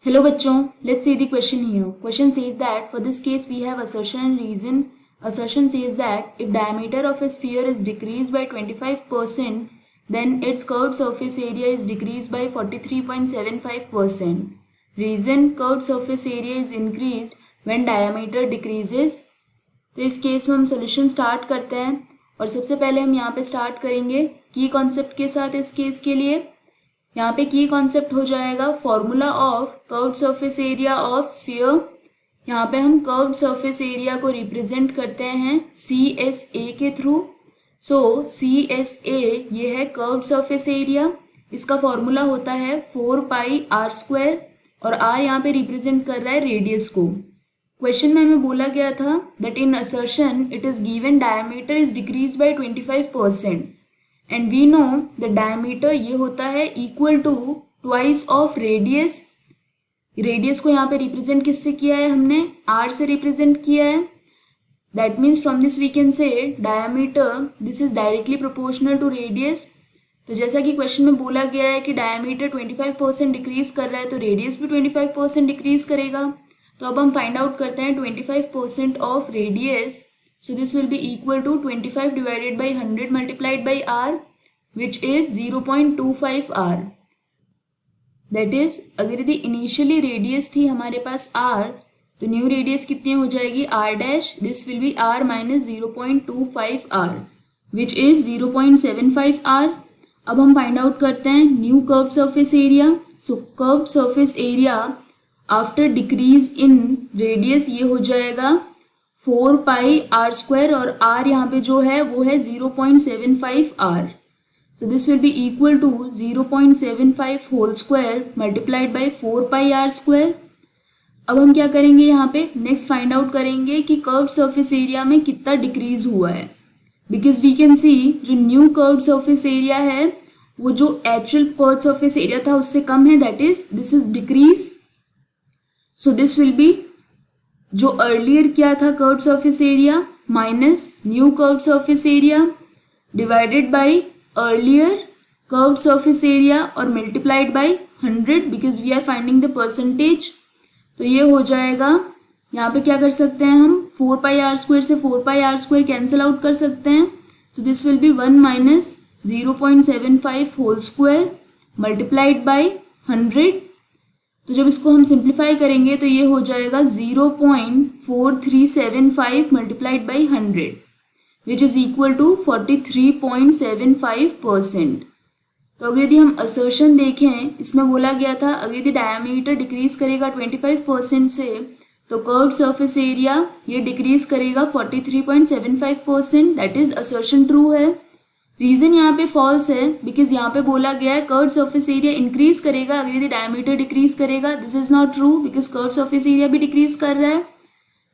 Hello बच्चों, let's see the question here. Question says that for this case we have assertion and reason. Assertion says that if diameter of a sphere is decreased by 25%, then its curved surface area is decreased by 43.75%. Reason, curved surface area is increased when diameter decreases. तो इस case में हम solution start करते हैं और सबसे पहले हम यहाँ पे स्टार्ट करेंगे की कॉन्सेप्ट के साथ। इस केस के लिए यहाँ पे की कॉन्सेप्ट हो जाएगा formula of curved surface area of sphere. यहाँ पे हम कर्व्ड सरफेस एरिया को रिप्रेजेंट करते हैं CSA के थ्रू। सो CSA ये है कर्व्ड सरफेस एरिया। इसका फॉर्मूला होता है 4πr² और r यहाँ पे रिप्रेजेंट कर रहा है रेडियस को। क्वेश्चन में हमें बोला गया था that in assertion it is given diameter is decrease by 25% and we know the diameter ये होता है equal to twice of radius. Radius को यहाँ पे रिप्रेजेंट किससे किया है, हमने r से रिप्रेजेंट किया है। That means from this we can say diameter this is directly proportional to radius. तो जैसा कि क्वेश्चन में बोला गया है कि डायमीटर 25% डिक्रीज कर रहा है तो रेडियस भी 25% डिक्रीज करेगा। तो अब हम फाइंड आउट करते हैं 25% of radius. So this will be equal to 25 divided by 100 multiplied by r, which is 0.25 r. That is, अगर यदि इनिशियली रेडियस थी हमारे पास r, तो न्यू रेडियस कितनी हो जाएगी r dash. This will B r minus 0.25 r, which is 0.75 r. अब हम फाइंड आउट करते हैं new curve surface area. So curve surface area after decrease in radius ये हो जाएगा 4πr² और r यहाँ पे जो है वो है 0.75 r. So this will be equal to 0.75 whole square multiplied by 4πr². अब हम क्या करेंगे यहाँ पे नेक्स्ट फाइंड आउट करेंगे कि कर्व सरफेस एरिया में कितना डिक्रीज हुआ है। बिकॉज वी कैन सी जो न्यू कर्व सरफेस एरिया है वो जो एक्चुअल कर्व सरफेस एरिया था उससे कम है, that is this is decrease. So this will be जो अर्लियर क्या था curve surface area minus new curve surface area divided by earlier curve surface area और multiplied by 100 because we are finding the percentage. तो ये हो जाएगा, यहाँ पे क्या कर सकते हैं हम 4πr² से 4πr² कैंसिल आउट कर सकते हैं। So this will be 1 minus 0.75 whole square multiplied by 100। तो जब इसको हम सिंप्लीफाई करेंगे तो ये हो जाएगा 0.4375 multiplied by 100 which is equal to 43.75%। तो अगर यदि हम असर्शन देखें, इसमें बोला गया था अगर यदि डायमीटर डिक्रीज करेगा 25% से तो कर्व सरफेस एरिया ये डिक्रीज करेगा 43.75%। दैट इज असर्शन ट्रू है। रीजन यहाँ पे फॉल्स है बिकॉज यहाँ पे बोला गया है कर्व सरफेस एरिया इंक्रीज करेगा अगर यदि डायमीटर डिक्रीज करेगा। This is not true because curve surface area भी डिक्रीज कर रहा है।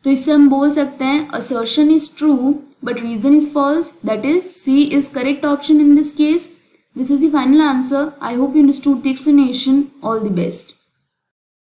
तो इससे हम बोल सकते हैं assertion is true but reason is false. That is C is correct option in this case. This is the final answer. I hope you understood the explanation. All the best.